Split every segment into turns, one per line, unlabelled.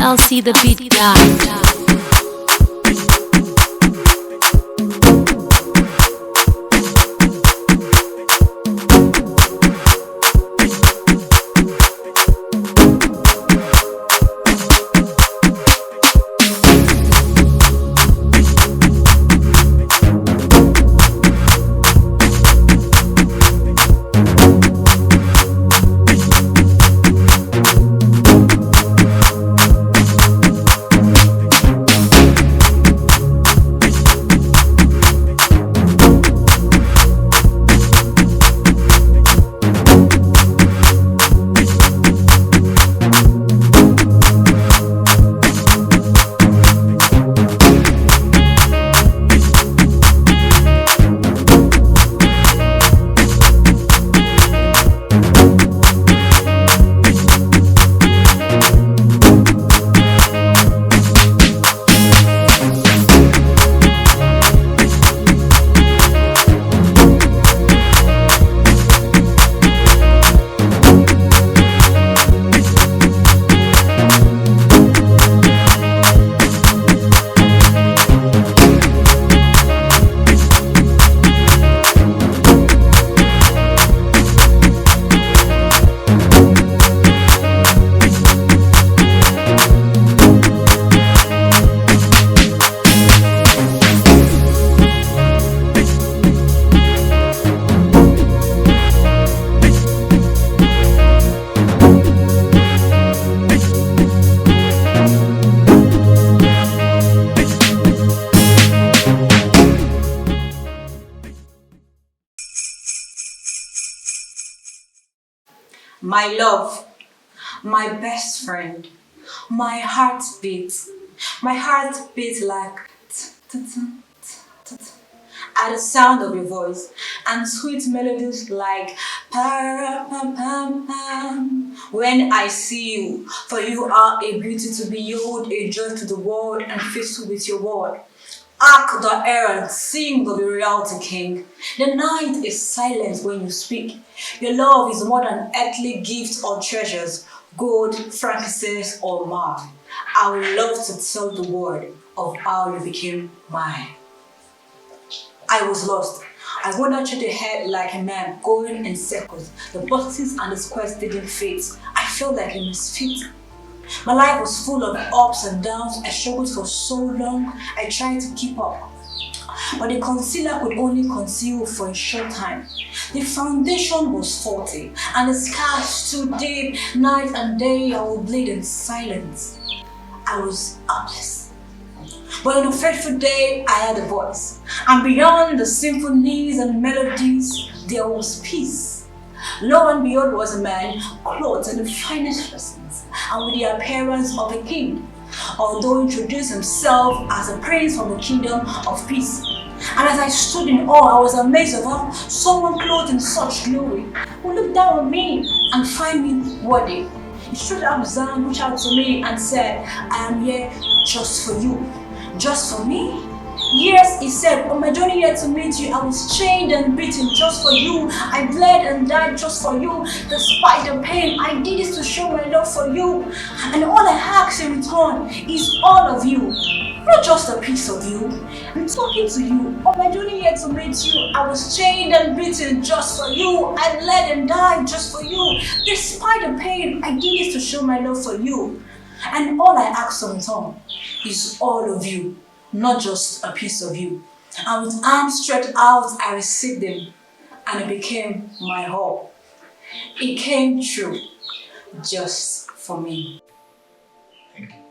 LC the beat guy.
My love, my best friend, my heart beats like at the sound of your voice, and sweet melodies like pam. When I see you, for you are a beauty to behold, a joy to the world, and faithful with your word. Arc the air and sing of the reality king. The night is silent when you speak. Your love is more than earthly gifts or treasures, gold, frankincense, or myrrh. I would love to tell the world of how you became mine. I was lost. I wandered through the head like a man going in circles. The boxes and the squares didn't fit. I felt like a misfit. My life was full of ups and downs. I struggled for so long. I tried to keep up. But the concealer could only conceal for a short time. The foundation was faulty, and the scars too deep. Night and day I would bleed in silence. I was helpless. But on a fateful day, I had a voice. And beyond the symphonies and melodies, there was peace. Lo and behold was a man clothed in the finest vestments and with the appearance of a king, although introduced himself as a prince from the kingdom of peace. And as I stood in awe, I was amazed of how someone clothed in such glory would look down on me and find me worthy. He stretched out his arm, reached out to me and said, I am here just for you. Just for me? Yes, he said, on my journey here to meet you, I was chained and beaten just for you. I bled and died just for you. Despite the pain, I did this to show my love for you. And all I ask in return is all of you, not just a piece of you. I'm talking to you. On my journey here to meet you, I was chained and beaten just for you. I bled and died just for you. Despite the pain, I did this to show my love for you. And all I ask in return is all of you, not just a piece of you. And with arms stretched out, I received them, and it became my all. It came true, just for me. Thank you.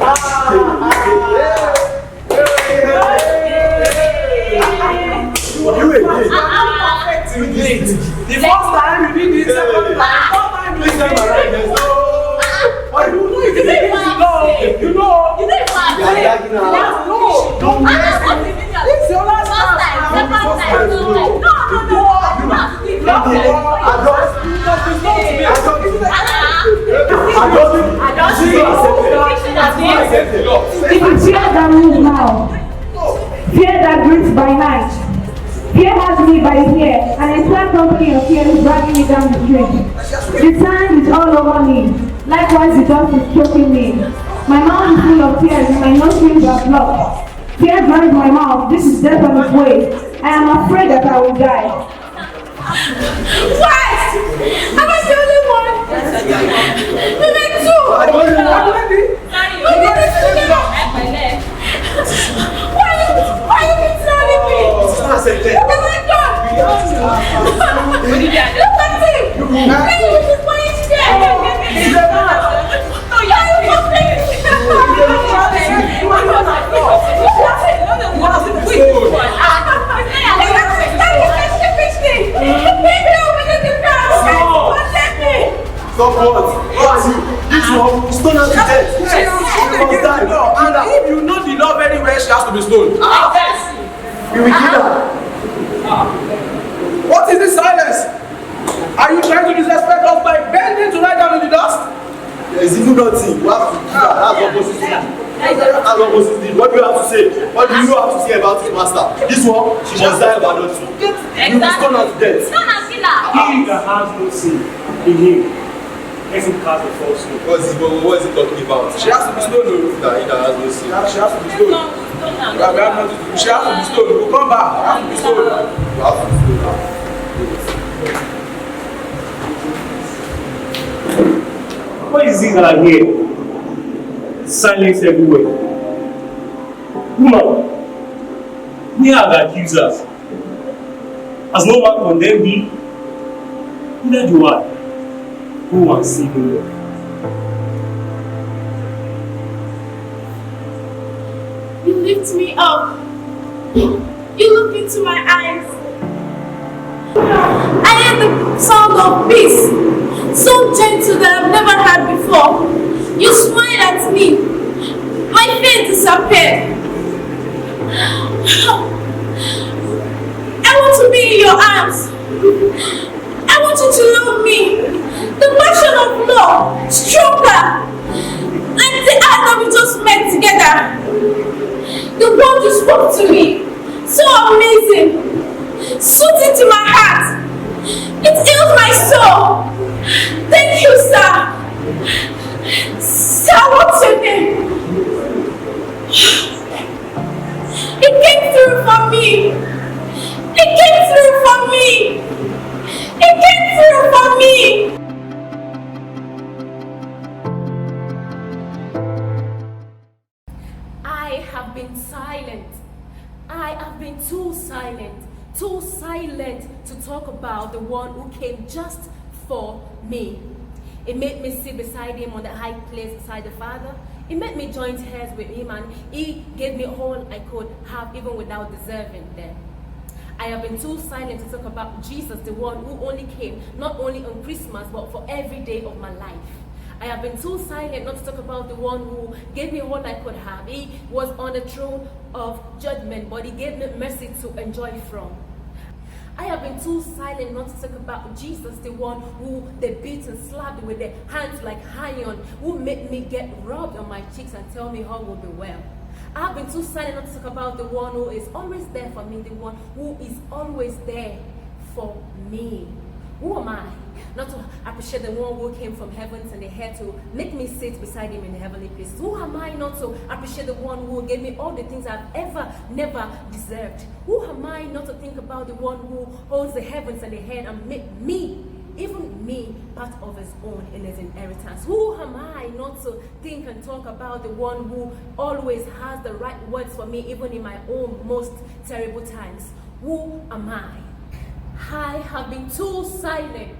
You again. The first time you did it, second time, third time you did it. Why you know it? You know. Don't it's your last time.
Fear that greets by night. Fear has me by fear, and a black company of fear is dragging me down the street. The sand is all over me. Likewise, the dust is choking me. My mouth is full of tears, and my nostrils are blocked. Fear dries my mouth. This is death on its way. I am afraid that I will die.
What? Am I the only one? We made two. We did this together. Why are you controlling me? What have I done? Look at him. Maybe this is why he's dead.
Stop what? This one, stone her to death. She must die. And if you know the law very well, she has to be stoned. We will kill her. What is this silence? Are you trying to disrespect us by bending to lie down in the dust? There is even nothing. You have to do that. That's what Moses did. That's what Moses did. What do you have to say? What do you have to say about his master? This one, she must die of adultery. You will stone her to death.
Stone and kill her.
He that has no sin in him, let him cast the first stone.
What is he talking about? She has to be stoned. He that has no sin. She has to be stoned. She has to be stoned. We'll come back. She has to be stoned. You have to be stoned.
What is it that I hear? Silence everywhere. Woman, we are the accusers. Has no man condemned thee? Neither do I. Go and see the Lord.
You lift me up. You look into my eyes. I hear the sound of peace, so gentle that I've never heard before. You smile at me. My fear disappeared. I want to be in your arms. I want you to love me. The passion of love, stronger. Like the act that we just met together. The word you spoke to me, so amazing. Soothing to my heart. It heals my soul. Thank you, sir. Sir, what's your name? It came through for me. It came through for me. It came through for me. I have been silent. I have been too silent to talk about the one who came just for me. It made me sit beside him on the high place beside the Father. It made me join hands with him, and he gave me all I could have even without deserving them. I have been too silent to talk about Jesus, the one who only came not only on Christmas but for every day of my life. I have been too silent not to talk about the one who gave me all I could have. He was on the throne of judgment, but he gave me mercy to enjoy from. I have been too silent not to talk about Jesus, the one who they beat and slapped with their hands like iron, who made me get rubbed on my cheeks and tell me all will be well. I have been too silent not to talk about the one who is always there for me, the one who is always there for me. Who am I not to appreciate the one who came from heavens and the earth to make me sit beside him in the heavenly places? Who am I not to appreciate the one who gave me all the things I've never deserved? Who am I not to think about the one who holds the heavens and the earth and made me, even me, part of his own in his inheritance? Who am I not to think and talk about the one who always has the right words for me, even in my own most terrible times? Who am I? I have been too silent.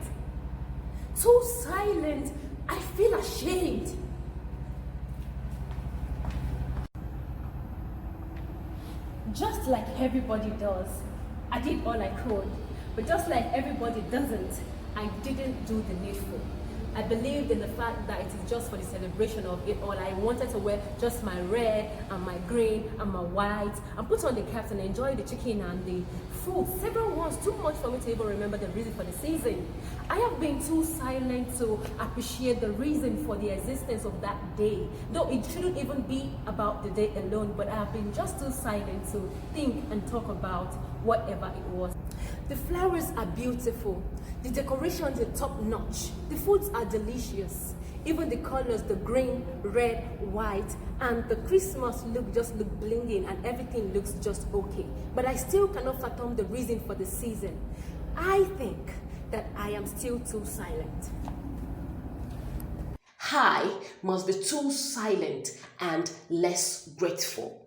Too silent. I feel ashamed. just like everybody does, I did all I could. But just like everybody doesn't, I didn't do the needful. I believed in the fact that it is just for the celebration of it all. I wanted to wear just my red and my green and my white and put on the caps and enjoy the chicken and the food. Several ones, too much for me to even remember the reason for the season. I have been too silent to appreciate the reason for the existence of that day. Though it shouldn't even be about the day alone, but I have been just too silent to think and talk about whatever it was. The flowers are beautiful. The decorations are top notch. The foods are delicious. Even the colors, the green, red, white, and the Christmas look just look blinging and everything looks just okay. But I still cannot fathom the reason for the season. I think that I am still too silent.
I must be too silent and less grateful.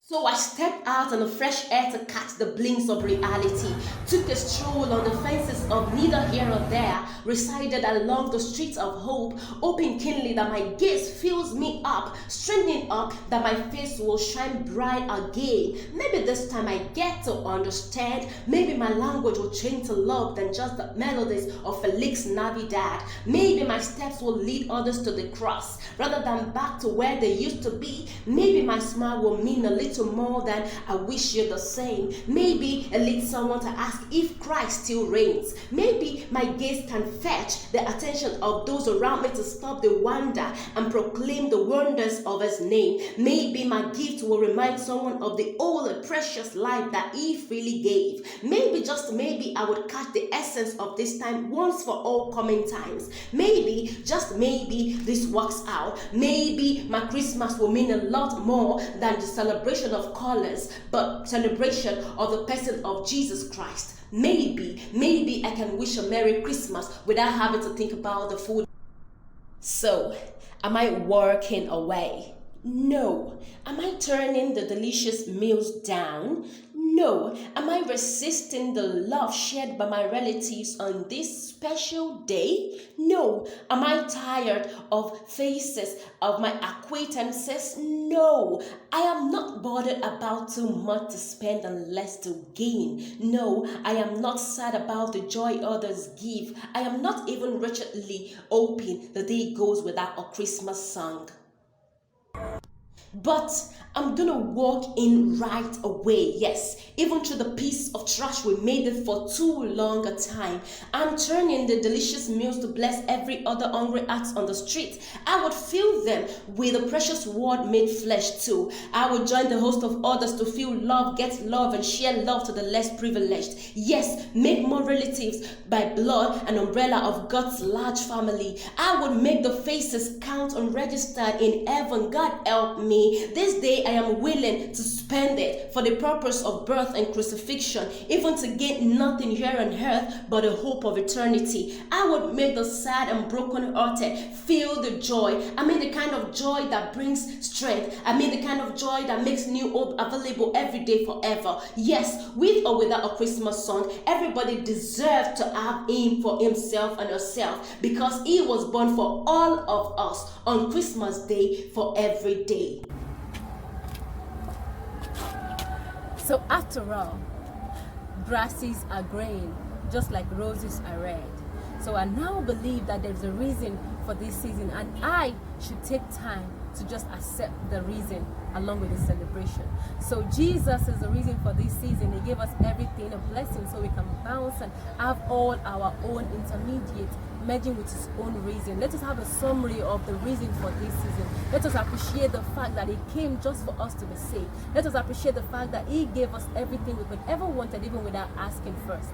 So I stepped out on the fresh air to catch the blinks of reality, took a stroll on the fences of neither here nor there, resided along the streets of hope, hoping keenly that my gaze fills me up, strengthening up that my face will shine bright again. Maybe this time I get to understand, maybe my language will change to love than just the melodies of Felix Navidad. Maybe my steps will lead others to the cross, rather than back to where they used to be. Maybe my smile will mean a little more than I wish you the same. Maybe it leads someone to ask if Christ still reigns. Maybe my gaze can fetch the attention of those around me to stop the wonder and proclaim the wonders of his name. Maybe my gift will remind someone of the old and precious life that he freely gave. Maybe, just maybe, I would catch the essence of this time once for all coming times. Maybe, just maybe, this works out. Maybe my Christmas will mean a lot more than the celebration of colors, but celebration of the person of Jesus Christ. Maybe I can wish a Merry Christmas without having to think about the food. So, am I working away? No. Am I turning the delicious meals down? No. Am I resisting the love shared by my relatives on this special day? No. Am I tired of faces of my acquaintances? No. I am not bothered about too much to spend and less to gain. No. I am not sad about the joy others give. I am not even wretchedly hoping the day goes without a Christmas song. But I'm gonna walk in right away, yes, even through the piece of trash we made it for too long a time. I'm turning the delicious meals to bless every other hungry heart on the street. I would fill them with the precious word made flesh too. I would join the host of others to feel love, get love, and share love to the less privileged. Yes, make more relatives by blood an umbrella of God's large family. I would make the faces count unregistered in heaven. God help me. This day I am willing to spend it for the purpose of birth and crucifixion, even to gain nothing here on earth but the hope of eternity. I would make the sad and broken-hearted feel the joy. I mean the kind of joy that brings strength. I mean the kind of joy that makes new hope available every day forever. Yes, with or without a Christmas song, everybody deserves to have him for himself and herself, because he was born for all of us on Christmas Day for every day.
So after all, grasses are green, just like roses are red. So I now believe that there's a reason for this season, and I should take time to just accept the reason along with the celebration. So Jesus is the reason for this season. He gave us everything, a blessing, so we can bounce and have all our own intermediate merging with his own reason. Let us have a summary of the reason for this season. Let us appreciate the fact that he came just for us to be saved. Let us appreciate the fact that he gave us everything we could ever wanted, even without asking first.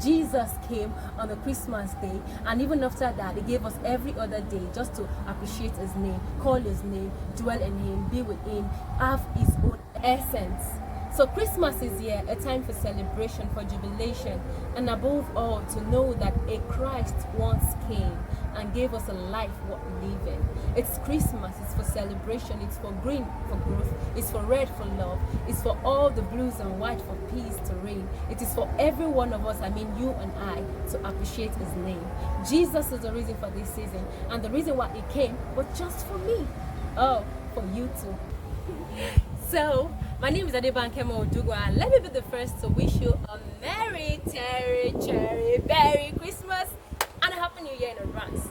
Jesus came on the Christmas day, and even after that, he gave us every other day just to appreciate his name, call his name, dwell in him, be with him, have his own essence. So Christmas is here, a time for celebration, for jubilation, and above all, to know that a Christ once came and gave us a life worth living. It's Christmas, it's for celebration, it's for green for growth, it's for red for love, it's for all the blues and white for peace to reign. It is for every one of us, I mean you and I, to appreciate his name. Jesus is the reason for this season, and the reason why he came was just for me. Oh, for you too. So My name is Adebankemo Odugwa, and let me be the first to wish you a Merry, Merry Christmas and a Happy New Year in advance.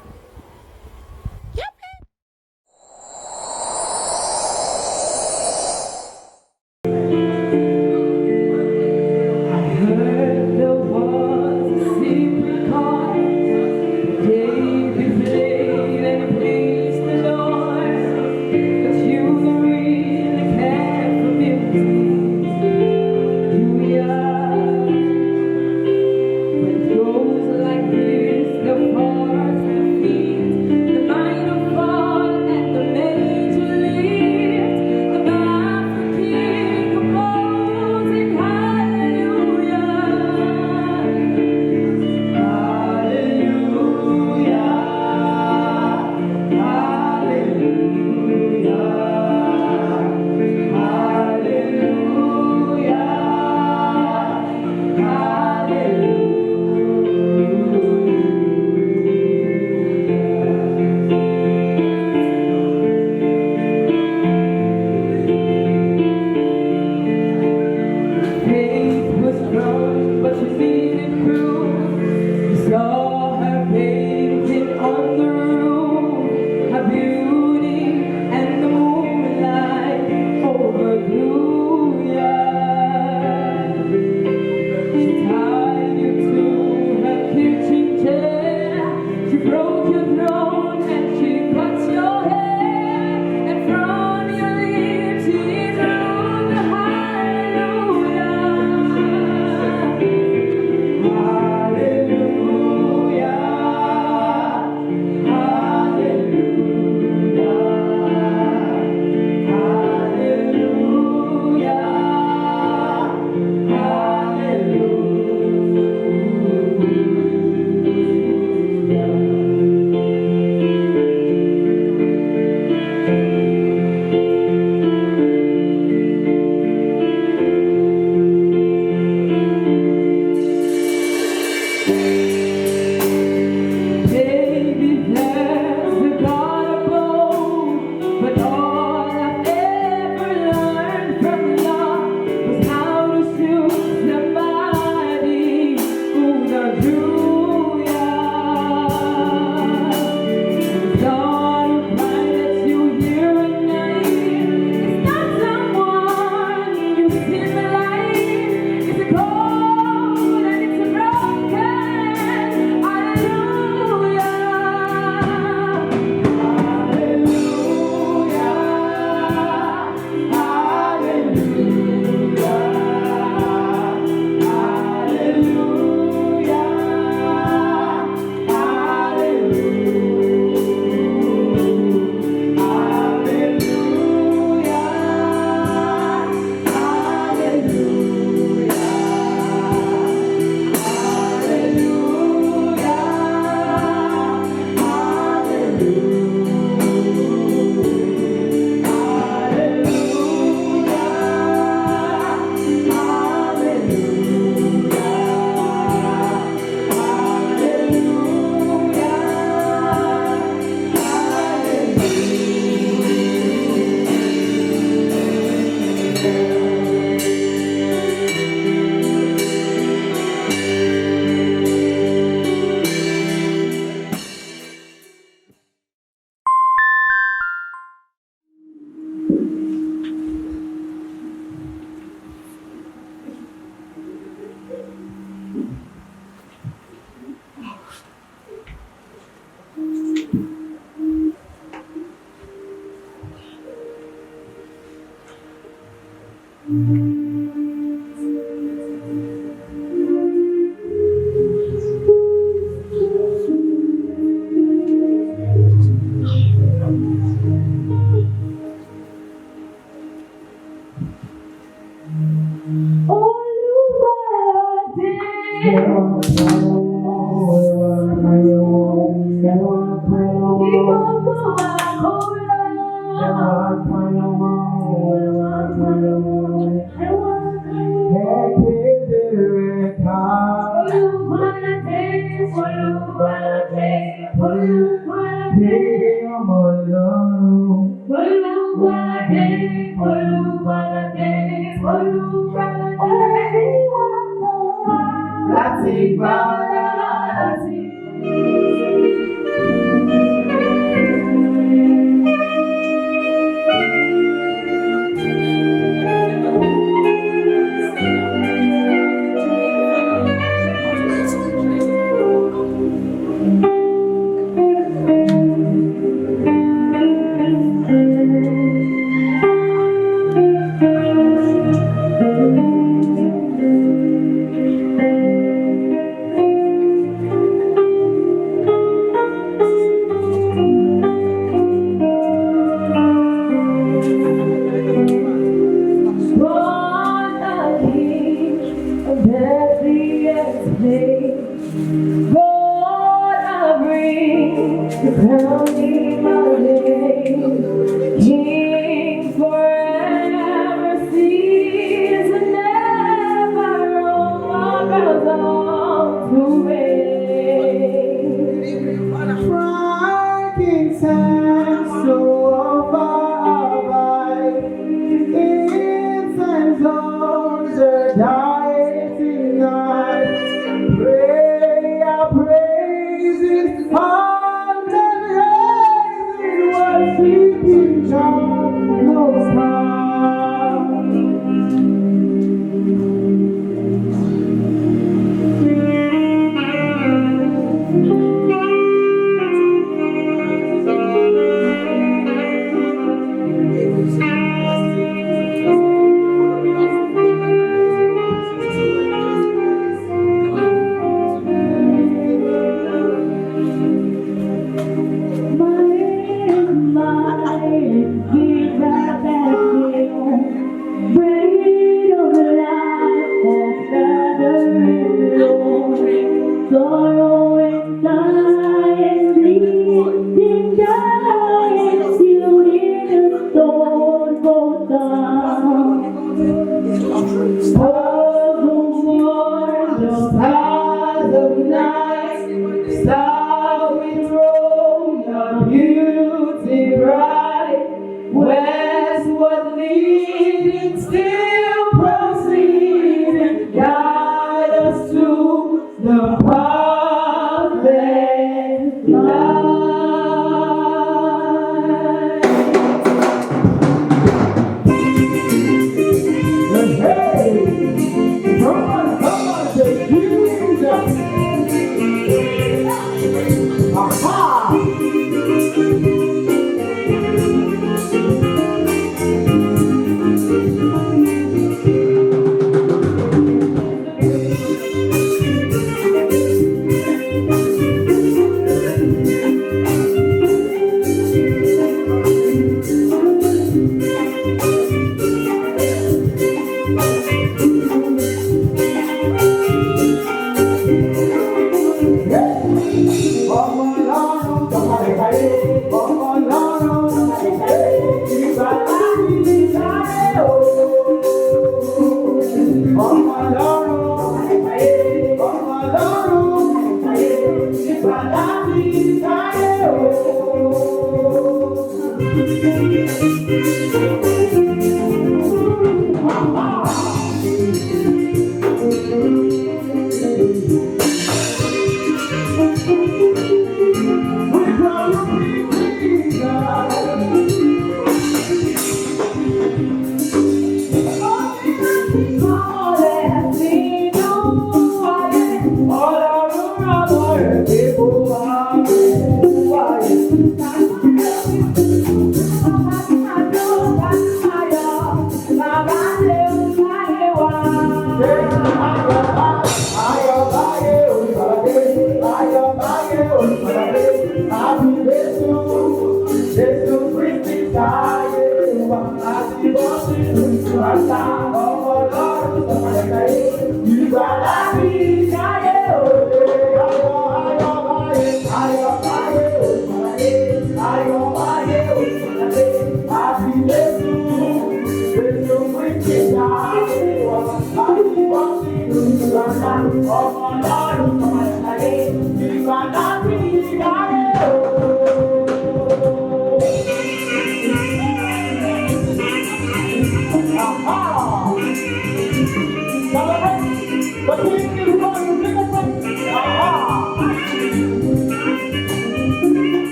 Oh,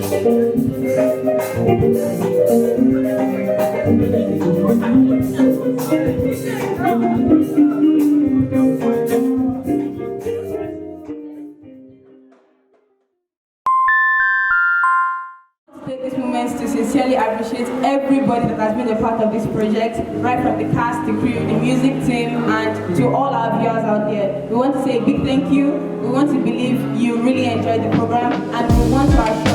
Take this moment to sincerely appreciate everybody that has been a part of this project, right from the cast, the crew, the music team, and to all our viewers out there. We want to say a big thank you. We want to believe you really enjoyed the program, and we want to assure